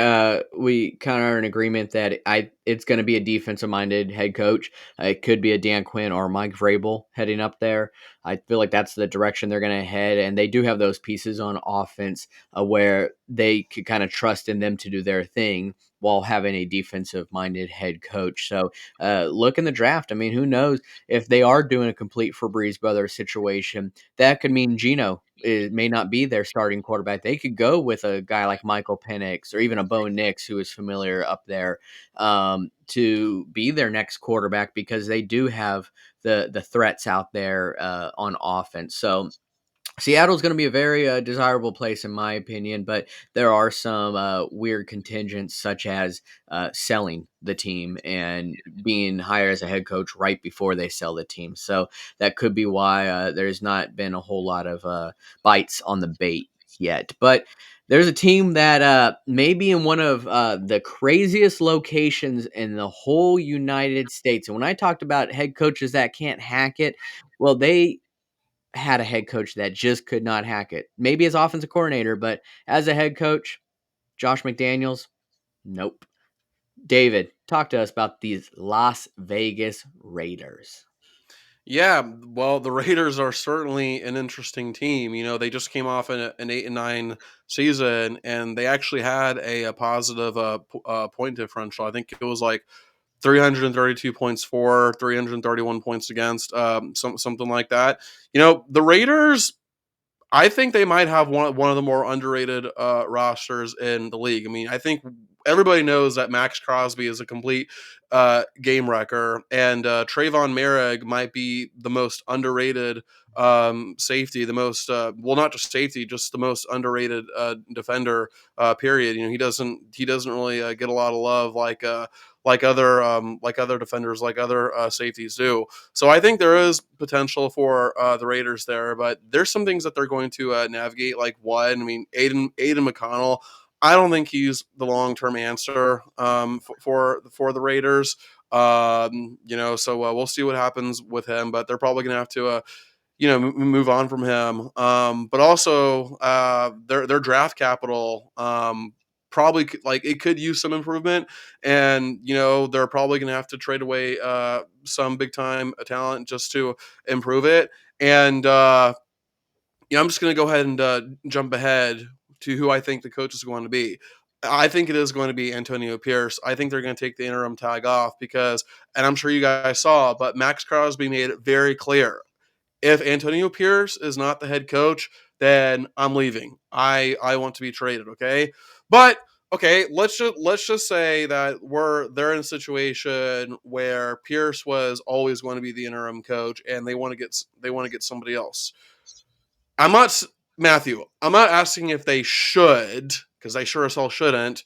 we kind of are in agreement that it's going to be a defensive-minded head coach. It could be a Dan Quinn or Mike Vrabel heading up there. I feel like that's the direction they're going to head, and they do have those pieces on offense where they could kind of trust in them to do their thing while having a defensive-minded head coach. So look in the draft. I mean, who knows if they are doing a complete Febreze Brothers situation? That could mean Geno may not be their starting quarterback. They could go with a guy like Michael Penix or even a Bo Nix, who is familiar up there, to be their next quarterback, because they do have the threats out there on offense. So Seattle's going to be a very desirable place, in my opinion, but there are some weird contingents, such as selling the team and being hired as a head coach right before they sell the team. So that could be why there's not been a whole lot of bites on the bait yet. But there's a team that may be in one of the craziest locations in the whole United States. And when I talked about head coaches that can't hack it, well, they had a head coach that just could not hack it. Maybe as offensive coordinator, but as a head coach, Josh McDaniels, nope. David, talk to us about these Las Vegas Raiders. Yeah, well, the Raiders are certainly an interesting team. They just came off an 8-9 season, and they actually had a positive point differential. I think it was like 332 points for, 331 points against, something like that. The Raiders, I think they might have one of the more underrated rosters in the league. I mean, I think everybody knows that Max Crosby is a complete game wrecker, and Trayvon Merrick might be the most underrated safety, the most well, not just safety, just the most underrated defender. Period. He doesn't really get a lot of love like other defenders, like other safeties do. So I think there is potential for the Raiders there, but there's some things that they're going to navigate. Like one, I mean, Aiden McConnell. I don't think he's the long term answer for the Raiders. So we'll see what happens with him, but they're probably going to have to move on from him. But also their draft capital probably like it could use some improvement, and they're probably going to have to trade away some big time talent just to improve it. And I'm just going to go ahead and jump ahead to who I think the coach is going to be. I think it is going to be Antonio Pierce. I think they're going to take the interim tag off because, and I'm sure you guys saw, but Max Crosby made it very clear, if Antonio Pierce is not the head coach, then I'm leaving. I want to be traded. Okay, but okay, let's just say that they're in a situation where Pierce was always going to be the interim coach, and they want to get somebody else. I'm not Matthew. I'm not asking if they should, because they sure as hell shouldn't.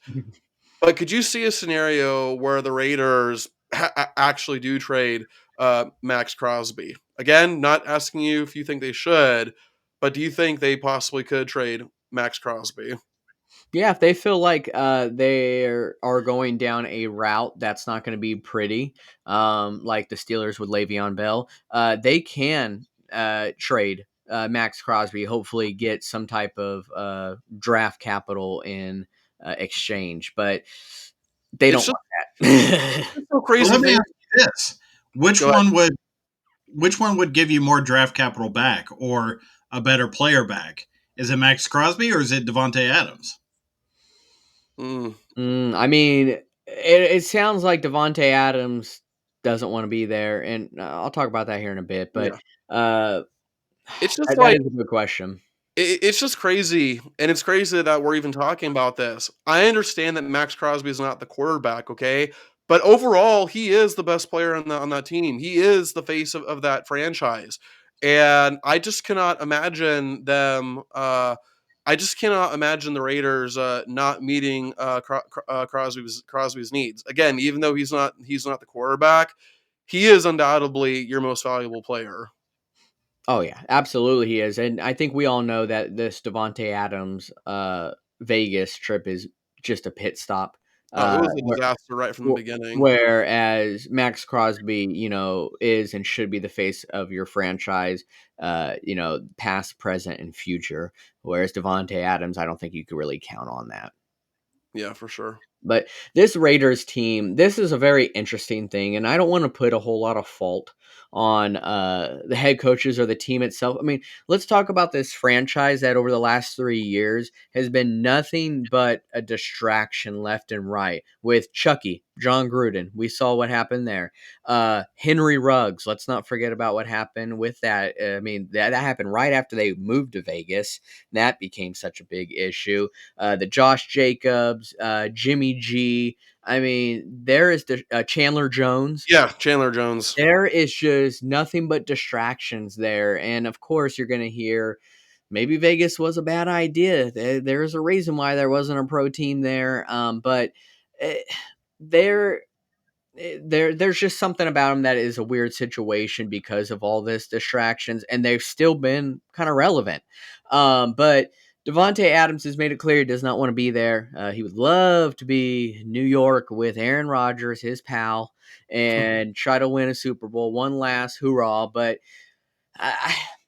But could you see a scenario where the Raiders actually do trade Max Crosby? Again, not asking you if you think they should, but do you think they possibly could trade Max Crosby? Yeah, if they feel like they are going down a route that's not going to be pretty, like the Steelers with Le'Veon Bell, they can trade Max Crosby. Hopefully, get some type of draft capital in exchange, but they It's don't just, want that. it's so Well, crazy. let me ask you this: which Go ahead. one would give you more draft capital back, or a better player back? Is it Max Crosby or is it Devontae Adams? Mm, I mean, it sounds like Devonte Adams doesn't want to be there, and I'll talk about that here in a bit. But yeah. uh, It's just that like is a good question. it's just crazy, and it's crazy that we're even talking about this. I understand that Max Crosby is not the quarterback, okay? But overall, he is the best player on that team. He is the face of that franchise. And I just cannot imagine them I just cannot imagine the Raiders not meeting Crosby's needs. Again, even though he's not the quarterback, he is undoubtedly your most valuable player. Oh yeah, absolutely he is, and I think we all know that this Devonte Adams Vegas trip is just a pit stop. Oh, it Uh, was a where, disaster right from the beginning. whereas Max Crosby, is and should be the face of your franchise, past, present, and future. Whereas Devonte Adams, I don't think you could really count on that. Yeah, for sure. But this Raiders team, this is a very interesting thing, and I don't want to put a whole lot of fault on the head coaches or the team itself. I mean, let's talk about this franchise that over the last 3 years has been nothing but a distraction left and right. With Chucky, John Gruden, we saw what happened there. Henry Ruggs, let's not forget about what happened with that. I mean, that happened right after they moved to Vegas. That became such a big issue. The Josh Jacobs, Jimmy G. I mean, there is the Chandler Jones. Yeah, Chandler Jones. There is just nothing but distractions there, and of course, you're going to hear maybe Vegas was a bad idea. There's a reason why there wasn't a pro team there, but eh, there there's just something about them that is a weird situation because of all this distractions, and they've still been kind of relevant. But Devonte Adams has made it clear he does not want to be there. He would love to be in New York with Aaron Rodgers, his pal, and try to win a Super Bowl, one last hoorah. But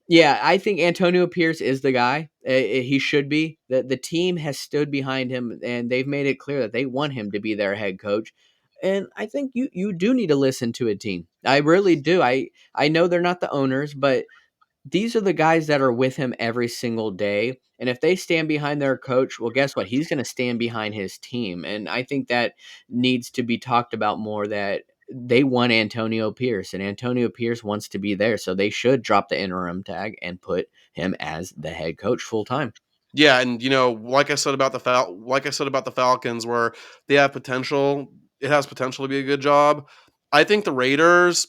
yeah, I think Antonio Pierce is the guy. He should be. The team has stood behind him, and they've made it clear that they want him to be their head coach. And I think you do need to listen to a team. I really do. I know they're not the owners, but these are the guys that are with him every single day. And if they stand behind their coach, well, guess what? He's going to stand behind his team. And I think that needs to be talked about more, that they want Antonio Pierce, and Antonio Pierce wants to be there. So they should drop the interim tag and put him as the head coach full time. Yeah, and like I said about the Falcons, where they have potential, it has potential to be a good job. I think the Raiders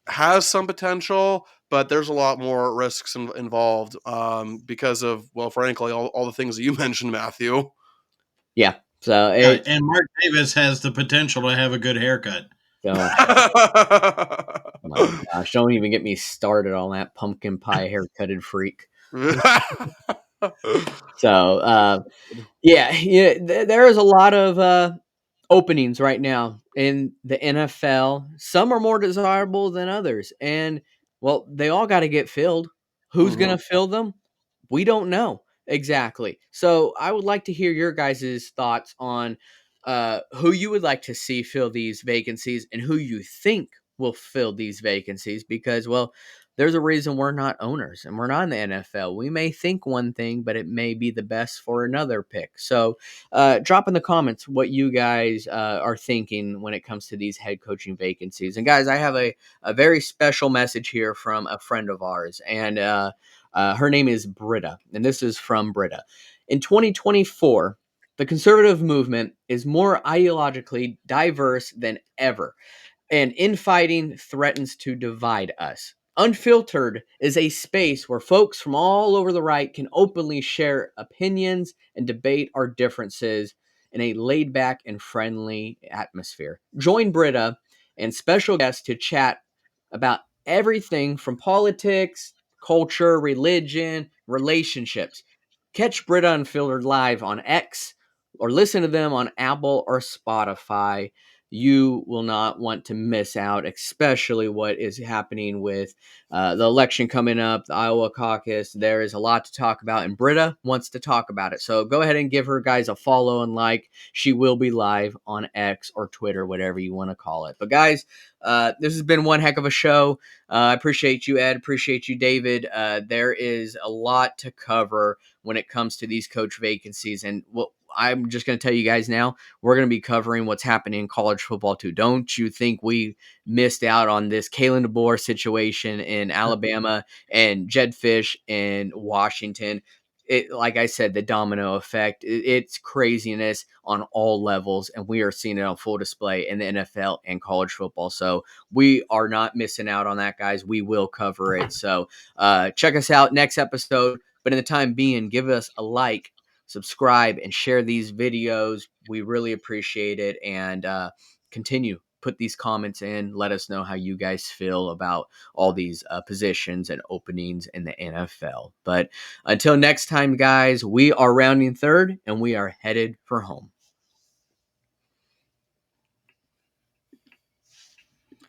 has some potential, but there's a lot more risks involved because of, well, frankly, all the things that you mentioned, Matthew. Yeah. So Yeah, it's and Mark Davis has the potential to have a good haircut. so my gosh, don't even get me started on that pumpkin pie haircutted freak. So yeah, there is a lot of openings right now in the NFL. Some are more desirable than others, and well, they all got to get filled. Who's going Mhm. to fill them? We don't know exactly. So I would like to hear your guys' thoughts on who you would like to see fill these vacancies and who you think will fill these vacancies. Because, well, there's a reason we're not owners and we're not in the NFL. We may think one thing, but it may be the best for another pick. So drop in the comments what you guys are thinking when it comes to these head coaching vacancies. And guys, I have a very special message here from a friend of ours, and her name is Britta, and this is from Britta. In 2024, the conservative movement is more ideologically diverse than ever, and infighting threatens to divide us. Unfiltered is a space where folks from all over the right can openly share opinions and debate our differences in a laid back and friendly atmosphere. Join Britta and special guests to chat about everything from politics, culture, religion, relationships. Catch Britta Unfiltered live on X or listen to them on Apple or Spotify. You will not want to miss out, especially what is happening with the election coming up, the Iowa caucus. There is a lot to talk about, and Britta wants to talk about it. So go ahead and give her guys a follow and like. She will be live on X or Twitter, whatever you want to call it. But guys, this has been one heck of a show. I appreciate you, Ed. Appreciate you, David. There is a lot to cover when it comes to these coach vacancies. And I'm just going to tell you guys now, we're going to be covering what's happening in college football too. Don't you think we missed out on this Kalen DeBoer situation in Alabama and Jed Fish in Washington? Like I said, the domino effect, it's craziness on all levels, and we are seeing it on full display in the NFL and college football. So we are not missing out on that, guys. We will cover it. So check us out next episode. But in the time being, give us a like, subscribe, and share these videos. We really appreciate it. And continue. Put these comments in. Let us know how you guys feel about all these positions and openings in the NFL. But until next time, guys, we are rounding third and we are headed for home.